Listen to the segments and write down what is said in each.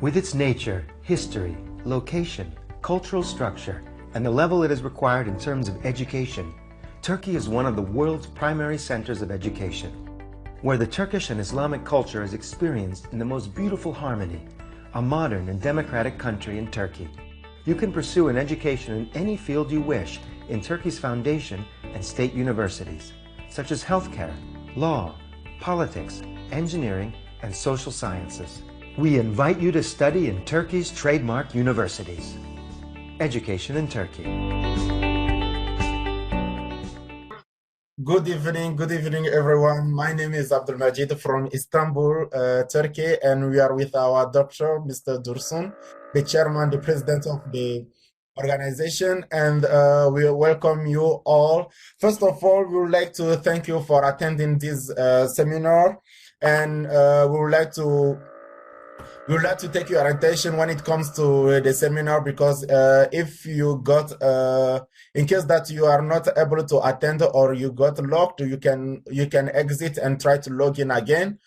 With its nature, history, location, cultural structure, and the level it is required in terms of education, Turkey is one of the world's primary centers of education, where the Turkish and Islamic culture is experienced in the most beautiful harmony, a modern and democratic country in Turkey. You can pursue an education in any field you wish in Turkey's foundation and state universities, such as healthcare, law, politics, engineering, and social sciences. We invite you to study in Turkey's trademark universities. Education in Turkey. Good evening, everyone. My name is Abdulmajid from Istanbul, Turkey, and we are with our doctor, Mr. Dursun, the chairman, the president of the organization, and we welcome you all. First of all, we would like to thank you for attending this seminar, and we would like to take your attention when it comes to the seminar, because if you got, in case that you are not able to attend or you got locked, you can exit and try to log in again.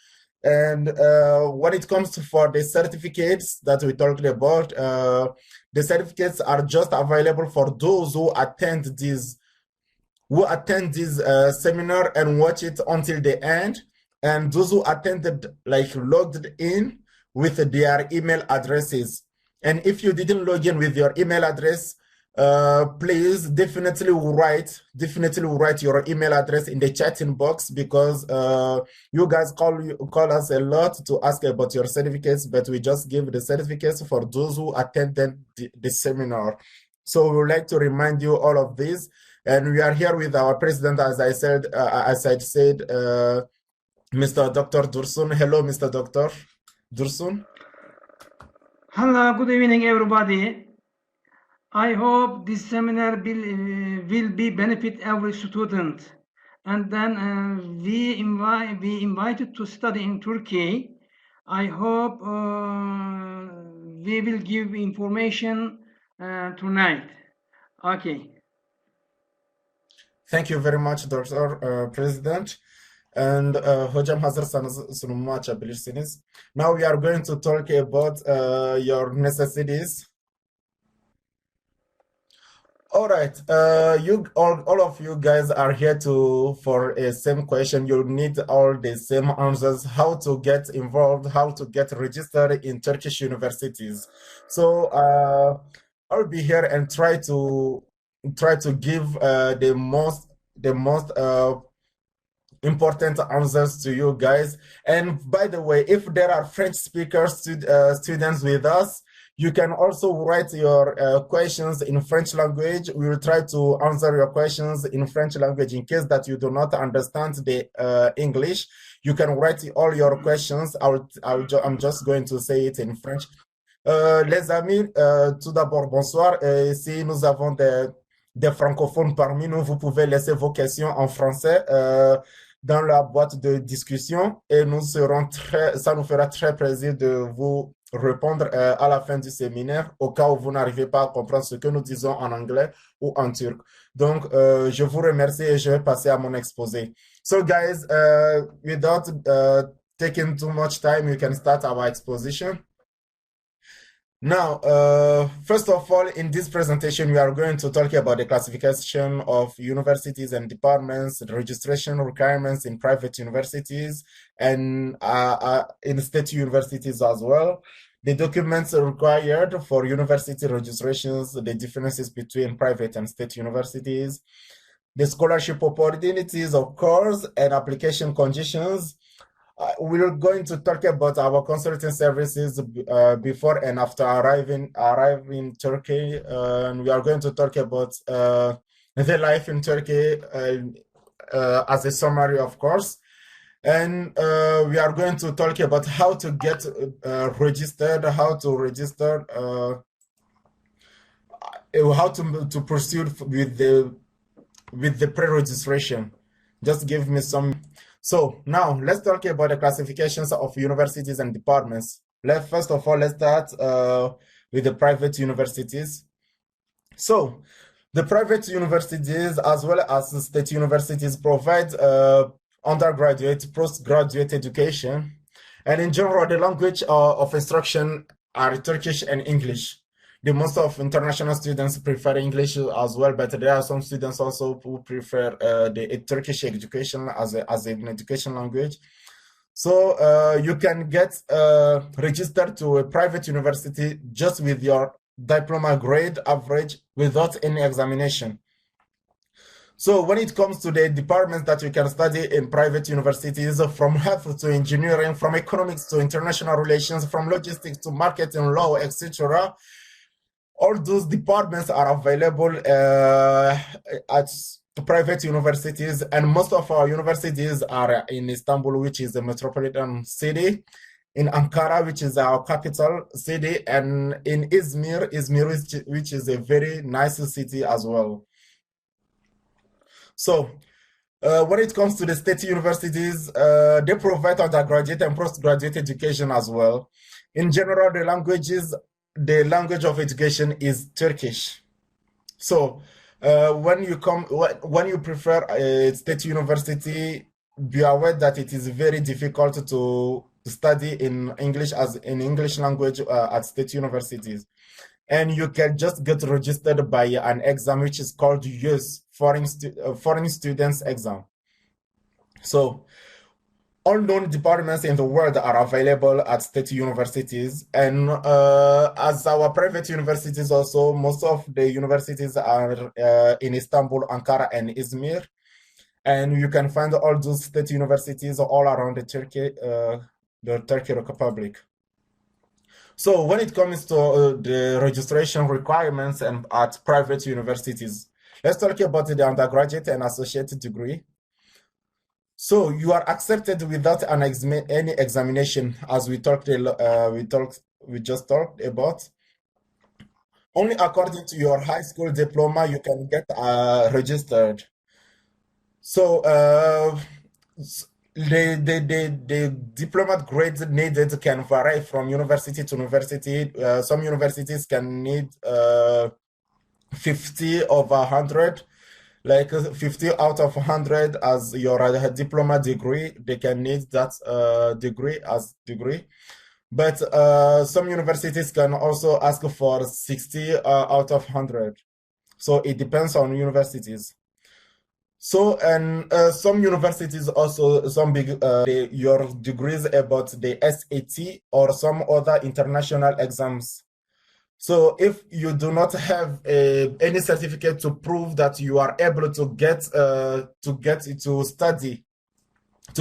And when it comes to for the certificates that we talked about, the certificates are just available for those who attend this seminar and watch it until the end, and those who attended, like, logged in with their email addresses. And if you didn't log in with your email address, please definitely write your email address in the chatting box, because you guys call us a lot to ask about your certificates, but we just give the certificates for those who attended the seminar. So we would like to remind you all of this, and we are here with our president, as I said, Mr. Dr. Dursun. Hello, Mr. Dr. Dursun. Hello, good evening, everybody. I hope this seminar will be benefit every student. And then we invited to study in Turkey. I hope we will give information tonight. Okay. Thank you very much, Dr. President. And hocam hazırsanız sunumu açabilirsiniz. Now we are going to talk about your necessities. All right, all of you guys are here for a same question. You need all the same answers: how to get involved, how to get registered in Turkish universities. So I'll be here and try to give the most important answers to you guys. And by the way, if there are French speaker students with us, you can also write your questions in French language. We will try to answer your questions in French language. In case that you do not understand the English, you can write all your questions. I'm just going to say it in French. Les amis, tout d'abord, bonsoir. Si nous avons des francophones parmi nous, vous pouvez laisser vos questions en français dans la boîte de discussion, et ça nous fera très plaisir de vous répondre à la fin du séminaire, au cas où vous n'arrivez pas à comprendre ce que nous disons en anglais ou en turc. Donc, je vous remercie et je vais passer à mon exposé. So guys, without taking too much time, we can start our exposition. Now, first of all, in this presentation, we are going to talk about the classification of universities and departments, the registration requirements in private universities and in state universities as well, the documents required for university registrations, the differences between private and state universities, the scholarship opportunities, of course, and application conditions. We're going to talk about our consulting services before and after arriving in Turkey. And we are going to talk about the life in Turkey as a summary, of course. And we are going to talk about how to get registered, how to register, how to proceed with the pre-registration. Just give me some. So now let's talk about the classifications of universities and departments. First of all, let's start with the private universities. So the private universities as well as the state universities provide undergraduate, postgraduate education. And in general, the language of instruction are Turkish and English. The most of international students prefer English as well, but there are some students also who prefer the Turkish education as an education language. So you can get registered to a private university just with your diploma grade average without any examination. So when it comes to the departments that you can study in private universities, from health to engineering, from economics to international relations, from logistics to marketing, law, etc., all those departments are available at private universities, and most of our universities are in Istanbul, which is a metropolitan city, in Ankara, which is our capital city, and in Izmir, which is a very nice city as well. So when it comes to the state universities, they provide undergraduate and postgraduate education as well. In general, the language of education is Turkish. So when you prefer a state university, be aware that it is very difficult to study in English language at state universities. And you can just get registered by an exam which is called US Foreign Students Exam. So all known departments in the world are available at state universities, and as our private universities also, most of the universities are in Istanbul, Ankara, and Izmir, and you can find all those state universities all around the Turkey Republic. So when it comes to the registration requirements and at private universities, let's talk about the undergraduate and associate degree. So you are accepted without any examination, as we just talked about. Only according to your high school diploma you can get registered. So the diploma grades needed can vary from university to university. Some universities can need 50 over 100, like 50 out of 100 as your diploma degree. They can need that degree as degree. But some universities can also ask for 60 out of 100. So it depends on universities. So, and some universities also, your degrees about the SAT or some other international exams. So if you do not have any certificate to prove that you are able to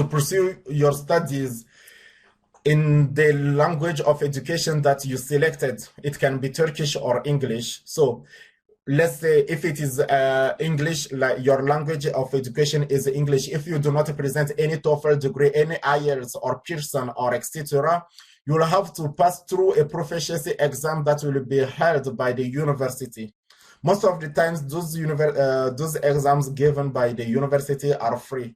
pursue your studies in the language of education that you selected, it can be Turkish or English. So let's say if it is English, like your language of education is English, if you do not present any TOEFL degree, any IELTS or Pearson or etc., you will have to pass through a proficiency exam that will be held by the university. Most of the times, those exams given by the university are free.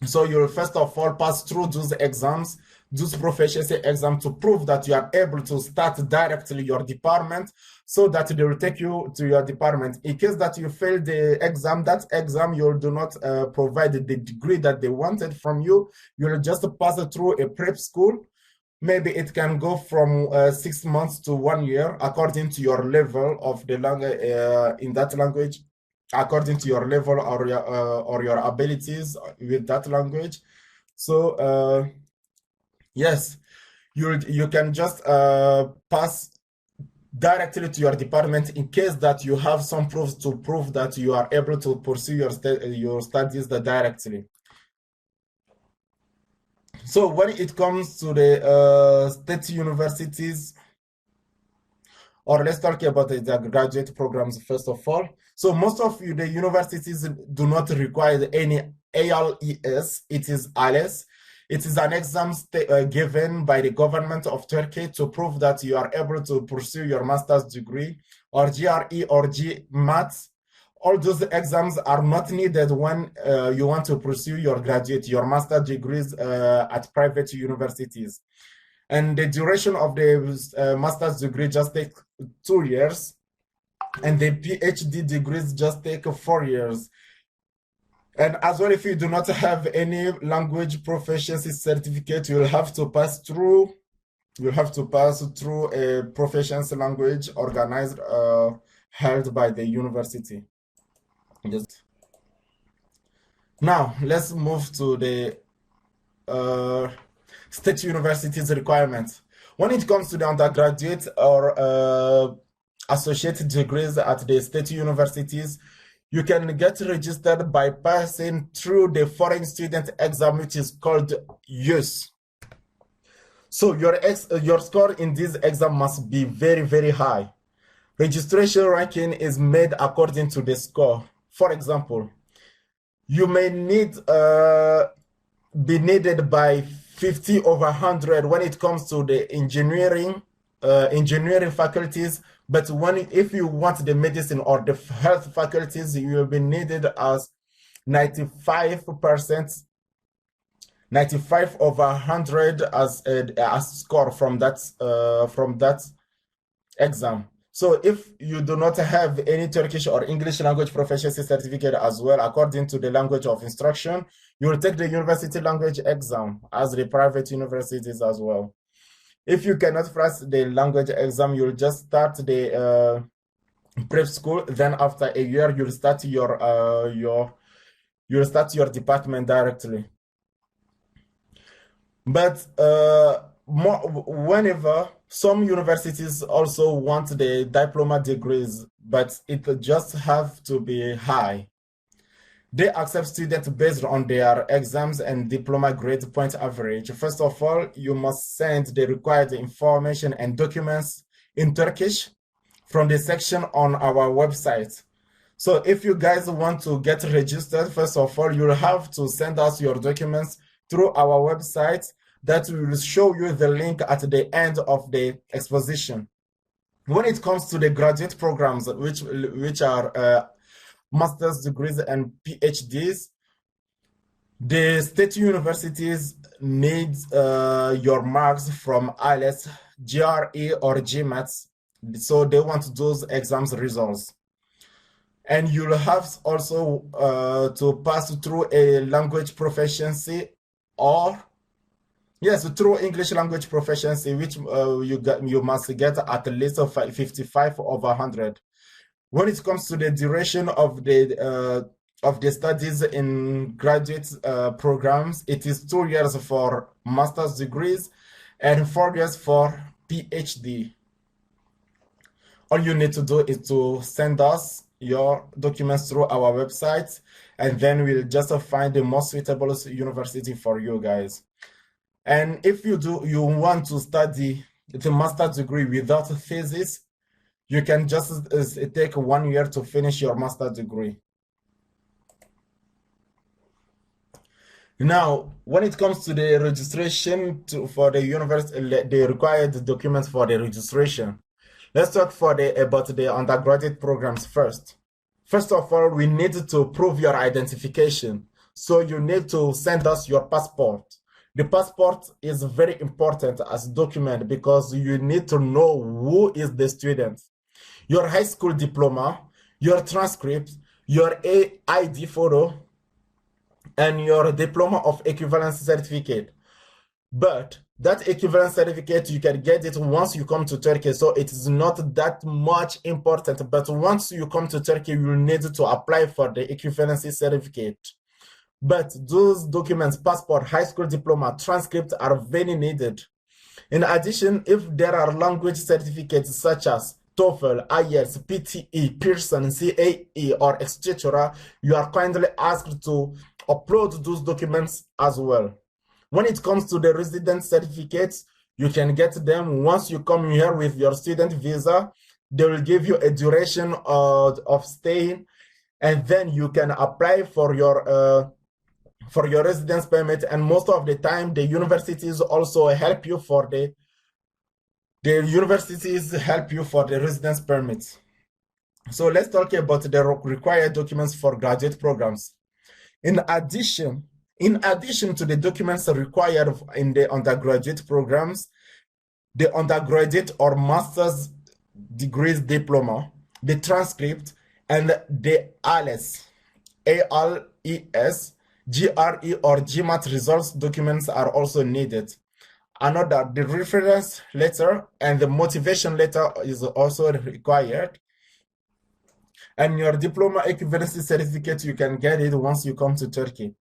So you will first of all pass through those exams, those proficiency exams, to prove that you are able to start directly your department, so that they will take you to your department. In case that you fail the exam, you do not provide the degree that they wanted from you. You will just pass it through a prep school. Maybe it can go from 6 months to 1 year, according to your level of the language in that language, according to your level or your abilities with that language. So yes, you can just pass directly to your department in case that you have some proofs to prove that you are able to pursue your studies directly. So when it comes to the state universities, or let's talk about the graduate programs first of all. So most of the universities do not require any ALES, it is ALES. It is an exam given by the government of Turkey to prove that you are able to pursue your master's degree, or GRE or GMAT. All those exams are not needed when you want to pursue your master's degrees at private universities. And the duration of the master's degree just takes 2 years, and the PhD degrees just take 4 years. And as well, if you do not have any language proficiency certificate, you will have to pass through You have to pass through a proficiency language organized, held by the university. Now, let's move to the state universities requirements. When it comes to the undergraduate or associate degrees at the state universities, you can get registered by passing through the foreign student exam, which is called US. So your score in this exam must be very, very high. Registration ranking is made according to the score. For example, you may be needed by 50 over 100 when it comes to the engineering faculties, but if you want the medicine or the health faculties, you will be needed as 95%, 95 over 100 as score from that exam. So if you do not have any Turkish or English language proficiency certificate as well, according to the language of instruction, you will take the university language exam as the private universities as well. If you cannot pass the language exam, you'll just start the prep school. Then after a year, you'll start your department directly. But whenever some universities also want the diploma degrees, but it just have to be high. They accept students based on their exams and diploma grade point average. First of all, you must send the required information and documents in Turkish from the section on our website. So if you guys want to get registered, first of all, you'll have to send us your documents through our website. That will show you the link at the end of the exposition. When it comes to the graduate programs, which are master's degrees and PhDs, the state universities need your marks from IELTS, GRE, or GMAT. So they want those exams results. And you'll have also to pass through a language proficiency through English language proficiency, which you must get at least 55 over 100. When it comes to the duration of the studies in graduate programs, it is 2 years for master's degrees and 4 years for PhD. All you need to do is to send us your documents through our website, and then we'll just find the most suitable university for you guys. And if you want to study the master's degree without a thesis, you can just take 1 year to finish your master's degree. Now, when it comes to the registration for the university, the required documents for the registration, let's talk about the undergraduate programs first. First of all, we need to prove your identification. So you need to send us your passport. The passport is very important as a document because you need to know who is the student. Your high school diploma, your transcript, your ID photo, and your diploma of equivalence certificate. But that equivalence certificate, you can get it once you come to Turkey, so it is not that much important. But once you come to Turkey, you will need to apply for the equivalency certificate. But those documents, passport, high school diploma, transcript are very needed. In addition, if there are language certificates such as TOEFL, IELTS, PTE, Pearson, CAE, or etc., you are kindly asked to upload those documents as well. When it comes to the resident certificates, you can get them once you come here with your student visa. They will give you a duration of staying, and then you can apply for your residence permit. And most of the time, the universities also help you for the residence permit. So let's talk about the required documents for graduate programs. In addition to the documents required in the undergraduate programs, the undergraduate or master's degrees diploma, the transcript, and the ALES, GRE or GMAT results documents are also needed. Another, the reference letter and the motivation letter is also required. And your diploma equivalency certificate, you can get it once you come to Turkey.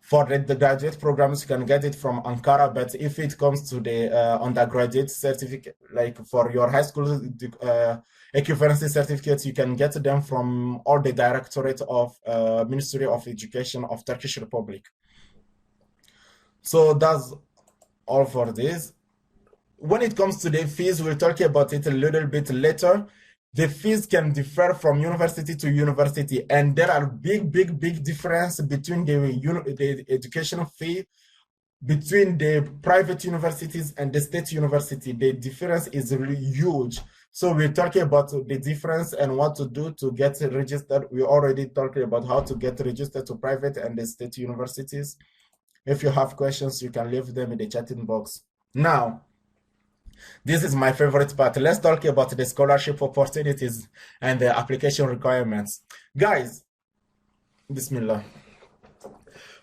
For the graduate programs, you can get it from Ankara, but if it comes to the undergraduate certificate, like for your high school equivalency certificates, you can get them from all the Directorate of Ministry of Education of Turkish Republic. So that's all for this. When it comes to the fees, we'll talk about it a little bit later. The fees can differ from university to university, and there are big difference between the education fee between the private universities and the state university. The difference is really huge. So we're talking about the difference and what to do to get registered. We already talked about how to get registered to private and the state universities. If you have questions, you can leave them in the chatting box. Now, this is my favorite part. Let's talk about the scholarship opportunities and the application requirements. Guys, Bismillah.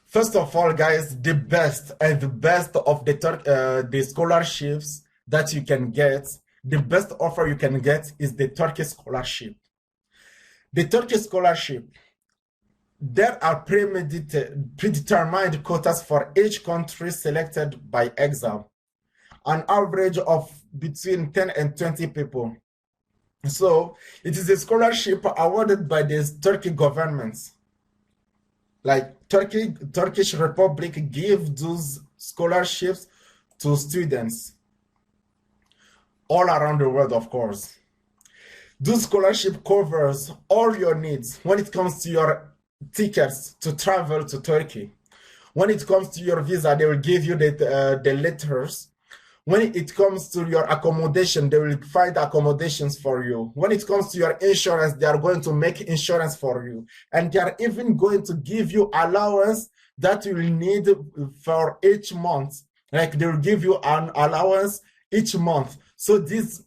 First of all, guys, the best of the scholarships that you can get, the best offer you can get is the Turkish scholarship. The Turkish scholarship, there are predetermined quotas for each country selected by exam. An average of between 10 and 20 people. So it is a scholarship awarded by the Turkey government. Like Turkish Republic give those scholarships to students all around the world, of course. This scholarship covers all your needs when it comes to your tickets to travel to Turkey. When it comes to your visa, they will give you the letters. When it comes to your accommodation, they will find accommodations for you. When it comes to your insurance, they are going to make insurance for you. And they are even going to give you allowance that you will need for each month. Like they will give you an allowance each month. So this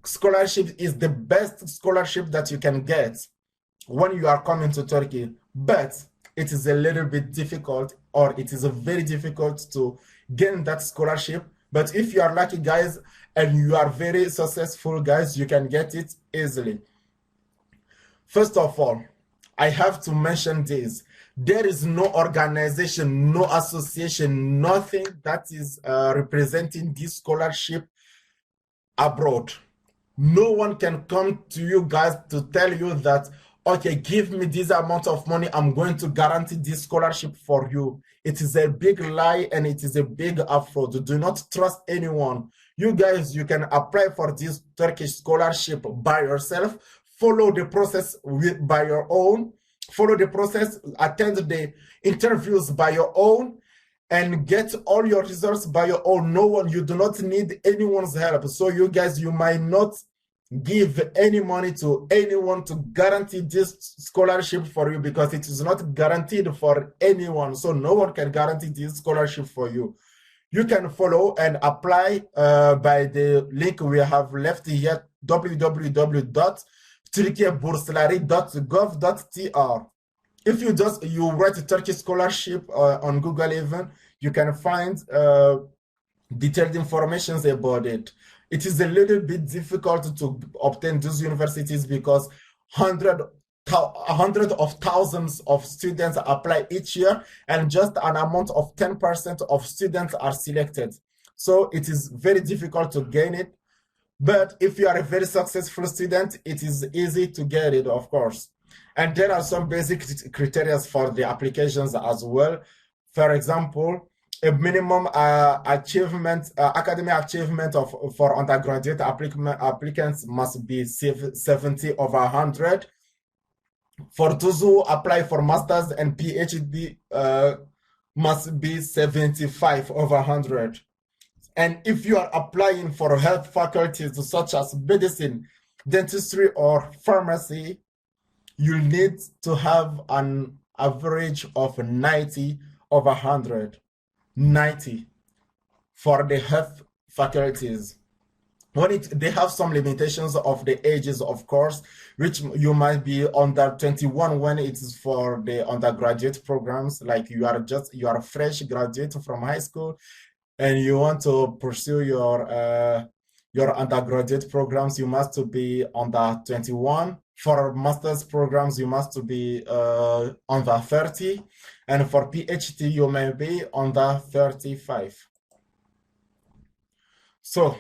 scholarship is the best scholarship that you can get when you are coming to Turkey. But it is a little bit difficult, or it is very difficult to gain that scholarship. But if you are lucky, guys, and you are very successful, guys, you can get it easily. First of all, I have to mention this. There is no organization, no association, nothing that is representing this scholarship abroad. No one can come to you guys to tell you that, okay, give me this amount of money, I'm going to guarantee this scholarship for you. It is a big lie and it is a big fraud. Do not trust anyone. You guys, you can apply for this Turkish scholarship by yourself. Follow the process by your own. Follow the process, attend the interviews by your own, and get all your results by your own. No one, you do not need anyone's help. So you guys, you might not give any money to anyone to guarantee this scholarship for you, because it is not guaranteed for anyone. So no one can guarantee this scholarship for you. You can follow and apply by the link we have left here, www.turkiyebursları.gov.tr. If you write Turkish scholarship on Google even, you can find detailed information about it. It is a little bit difficult to obtain these universities because hundreds of thousands of students apply each year, and just an amount of 10% of students are selected. So it is very difficult to gain it. But if you are a very successful student, it is easy to get it, of course. And there are some basic criteria for the applications as well. For example, a minimum academic achievement for undergraduate applicants must be 70 over 100. For those who apply for masters and PhD, must be 75 over 100. And if you are applying for health faculties such as medicine, dentistry, or pharmacy, you need to have an average of 90 over 100. 90 for the health faculties. They have some limitations of the ages, of course, which you might be under 21 when it is for the undergraduate programs. Like you are a fresh graduate from high school, and you want to pursue your undergraduate programs, you must be under 21. For master's programs, you must be under 30. And for PhD, you may be under 35. So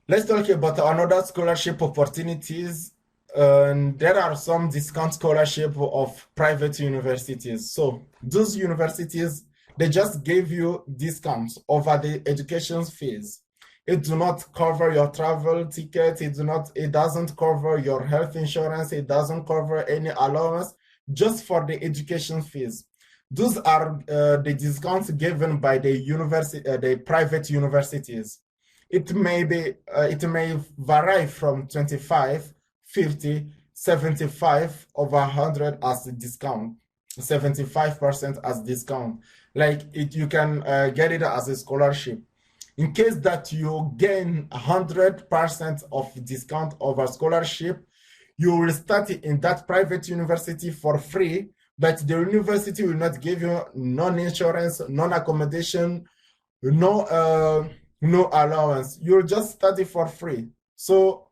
let's talk about another scholarship opportunities. There are some discount scholarship of private universities. So those universities, they just give you discounts over the education fees. It do not cover your travel ticket. It doesn't cover your health insurance. It doesn't cover any allowance, just for the education fees. Those are the discounts given by the private universities. It may vary from 25, 50, 75 over 100 as a discount, 75% as discount. Like you can get it as a scholarship. In case that you gain 100% of discount over scholarship, you will study in that private university for free, but the university will not give you non-insurance, non-accommodation, no allowance. You'll just study for free. So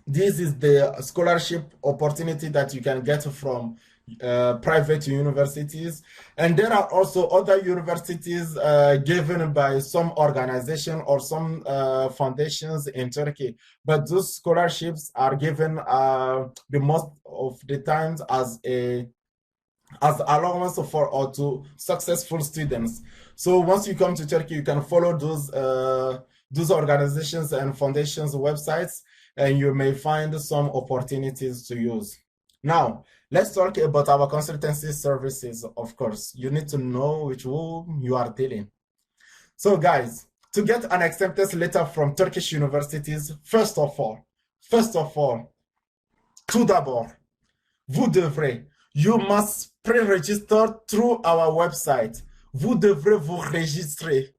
this is the scholarship opportunity that you can get from private universities. And there are also other universities given by some organization or some foundations in Turkey, but those scholarships are given the most of the times as allowance for to successful students. So once you come to Turkey, you can follow those organizations and foundations websites, and you may find some opportunities to use. Now, let's talk about our consultancy services. Of course, you need to know with whom you are dealing. So guys, to get an acceptance letter from Turkish universities, first of all, tout d'abord, you must pre-register through our website. Vous devrez vous registrer.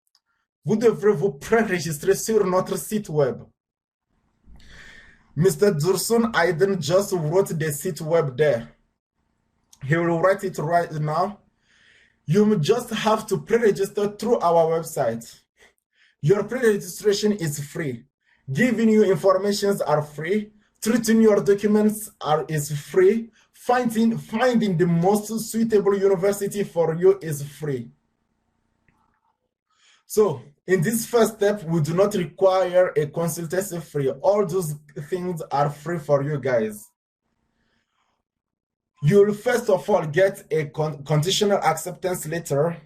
Vous devrez vous pré-registrer sur notre site web. Mr. Dursun Aydin just wrote the site web there. He will write it right now. You just have to pre-register through our website. Your pre-registration is free. Giving you informations are free. Treating your documents is free. Finding the most suitable university for you is free. So in this first step, we do not require a consultancy fee. All those things are free for you guys. You'll first of all get a conditional acceptance letter,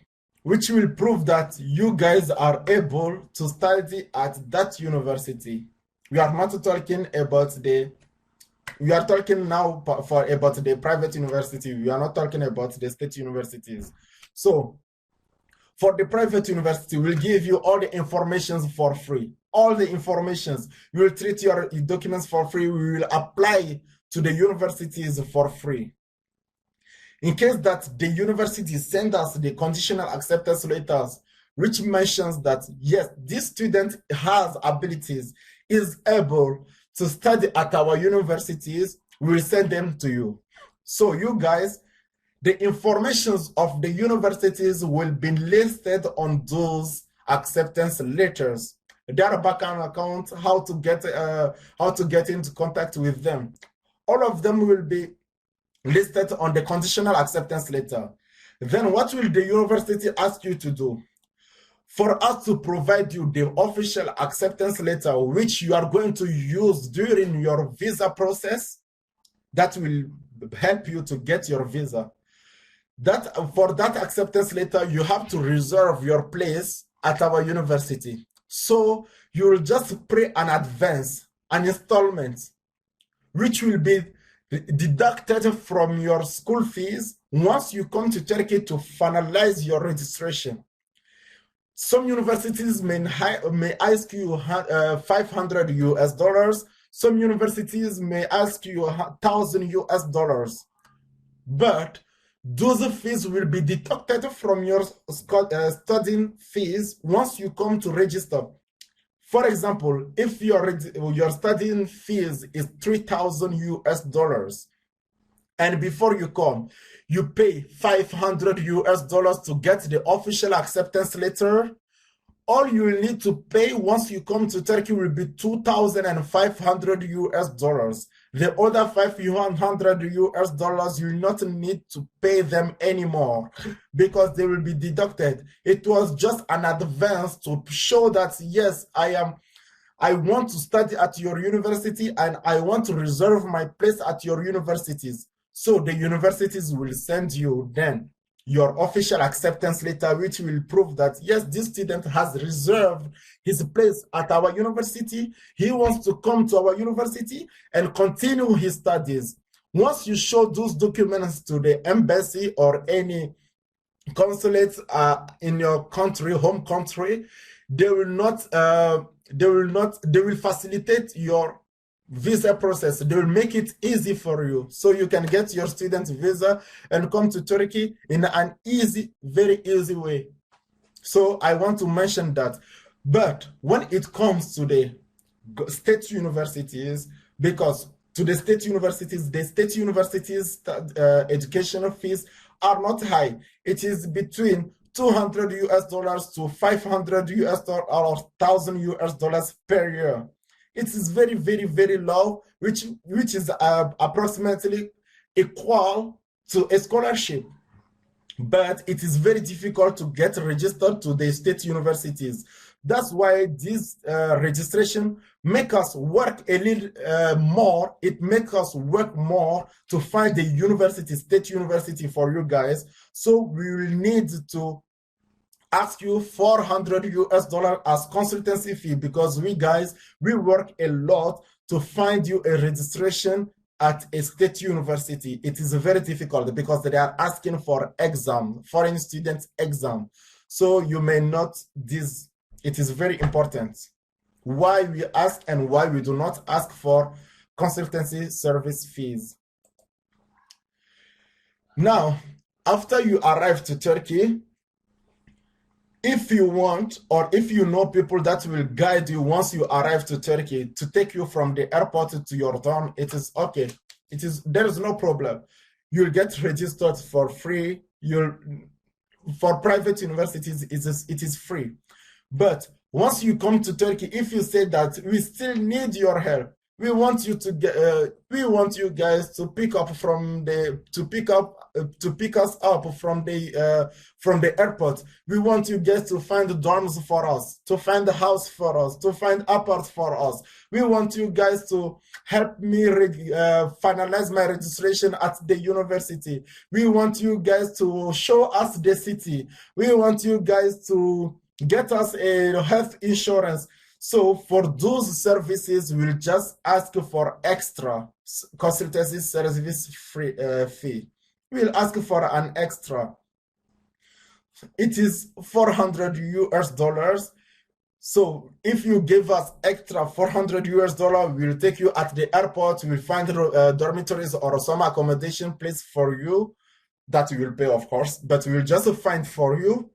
which will prove that you guys are able to study at that university. We are not talking about we are talking now about the private university. We are not talking about the state universities. So for the private university, we'll give you all the information for free. All the informations. We will treat your documents for free. We will apply to the universities for free. In case that the university send us the conditional acceptance letters, which mentions that, yes, this student has abilities, is able to study at our universities, we will send them to you. So you guys, the informations of the universities will be listed on those acceptance letters. Their bank account, how to get into contact with them. All of them will be listed on the conditional acceptance letter. Then what will the university ask you to do? For us to provide you the official acceptance letter, which you are going to use during your visa process, that will help you to get your visa. For that acceptance letter, you have to reserve your place at our university. So you will just pay an advance, an installment, which will be deducted from your school fees once you come to Turkey to finalize your registration. Some universities may ask you 500 US dollars. Some universities may ask you 1,000 US dollars. But those fees will be deducted from your studying fees once you come to register. For example, if your studying fees is 3,000 US dollars, and before you come, you pay 500 US dollars to get the official acceptance letter, all you will need to pay once you come to Turkey will be 2,500 US dollars. The other 500 US dollars, you will not need to pay them anymore because they will be deducted. It was just an advance to show that, yes, I want to study at your university and I want to reserve my place at your universities. So the universities will send you then your official acceptance letter, which will prove that, yes, this student has reserved his place at our university. He wants to come to our university and continue his studies. Once you show those documents to the embassy or any consulate in your country, home country, they will facilitate your visa process. They will make it easy for you so you can get your student visa and come to Turkey in an easy, very easy way. So I want to mention that. But when it comes to the state universities, because to the state universities educational fees are not high. It is between 200 US dollars to 500 US dollars or 1,000 US dollars per year. It is very, very, very low, which is approximately equal to a scholarship. But it is very difficult to get registered to the state universities. That's why this registration make us work a little more. It makes us work more to find the university, state university for you guys. So we will need to ask you 400 US dollars as consultancy fee because we work a lot to find you a registration at a state university. It is very difficult because they are asking for exam, foreign student exam. So you may not, it is very important why we ask and why we do not ask for consultancy service fees. Now, after you arrive to Turkey, if you want, or if you know people that will guide you once you arrive to Turkey to take you from the airport to your dorm, it is okay. There is no problem. You'll get registered for free. For private universities, it is free. But once you come to Turkey, if you say that we still need your help, we want you guys to pick us up from the airport. We want you guys to find dorms for us, to find a house for us, to find apartments for us. We want you guys to help me finalize my registration at the university. We want you guys to show us the city. We want you guys to get us a health insurance. So for those services, we'll just ask for extra consultancy service fee. We'll ask for an extra. It is 400 US dollars. So if you give us extra 400 US dollars, we'll take you at the airport. We'll find dormitories or some accommodation place for you that we will pay, of course, but we'll just find for you.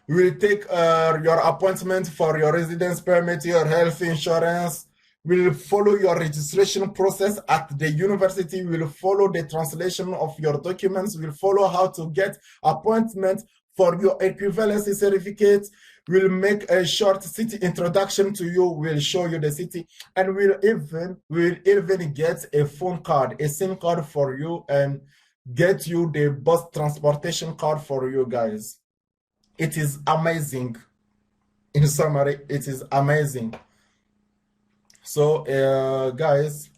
We'll take your appointment for your residence permit, your health insurance. We'll follow your registration process at the university. We'll follow the translation of your documents. We'll follow how to get appointment for your equivalency certificate. We'll make a short city introduction to you. We'll show you the city, and we'll even get a phone card, a SIM card for you, and get you the bus transportation card for you guys. It is amazing. In summary, it is amazing. So, guys,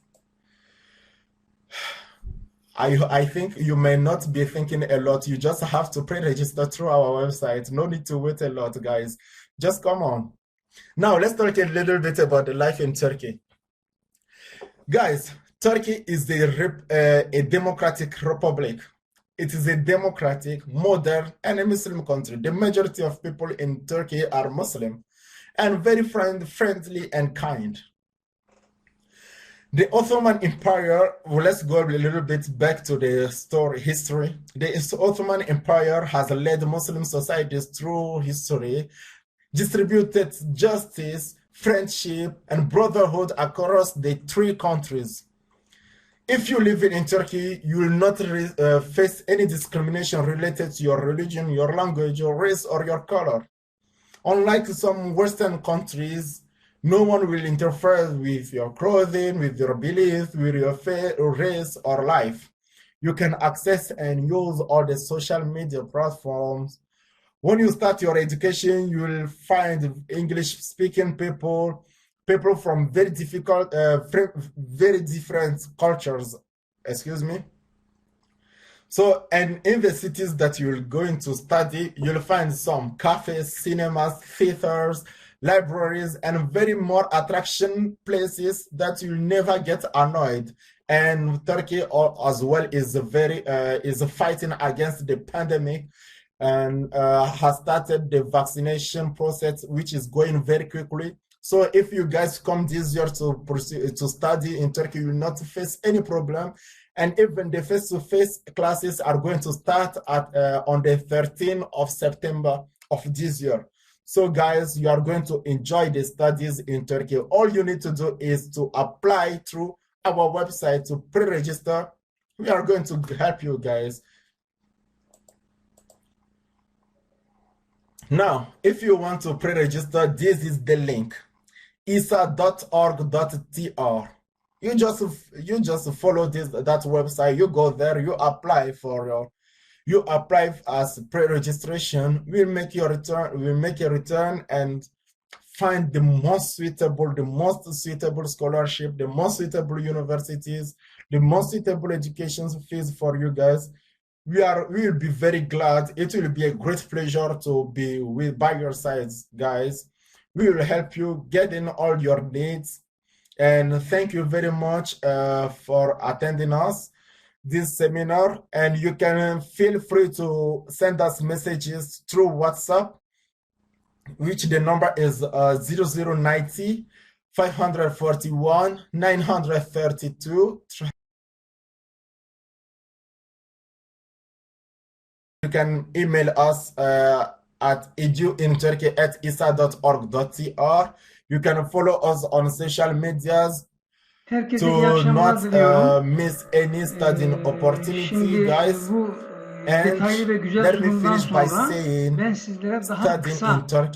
I think you may not be thinking a lot. You just have to pre-register through our website. No need to wait a lot, guys. Just come on. Now, let's talk a little bit about the life in Turkey. Guys, Turkey is a democratic republic. It is a democratic, modern, and a Muslim country. The majority of people in Turkey are Muslim and very friendly and kind. The Ottoman Empire, well, let's go a little bit back to the history. The Ottoman Empire has led Muslim societies through history, distributed justice, friendship, and brotherhood across the three countries. If you live in Turkey, you will not face any discrimination related to your religion, your language, your race, or your color. Unlike some Western countries, no one will interfere with your clothing, with your beliefs, with your race or life. You can access and use all the social media platforms. When you start your education, you will find English-speaking people from very different cultures. Excuse me. So, and in the cities that you're going to study, you'll find some cafes, cinemas, theaters, libraries, and very more attraction places that you'll never get annoyed. And Turkey as well is fighting against the pandemic and has started the vaccination process, which is going very quickly. So if you guys come this year to study in Turkey, you will not face any problem. And even the face-to-face classes are going to start on the 13th of September of this year. So guys, you are going to enjoy the studies in Turkey. All you need to do is to apply through our website to pre-register. We are going to help you guys. Now, if you want to pre-register, this is the link, isa.org.tr. You just follow that website. You go there. You apply as pre-registration. We'll make your return. We'll make a return and find the most suitable scholarship, the most suitable universities, the most suitable education fees for you guys. We will be very glad. It will be a great pleasure to be by your sides, guys. We will help you get in all your needs. And thank you very much for attending this seminar. And you can feel free to send us messages through WhatsApp, which the number is 0090 541 932. You can email us at eduinturkey@isa.org.tr. You can follow us on social medias Herkese iyi to akşamlar not diliyorum. miss any studying opportunity, Şimdi guys. bu And detaylı ve güzel let me sunumdan finish by sonra saying ben sizlere daha studying kısa in Turkey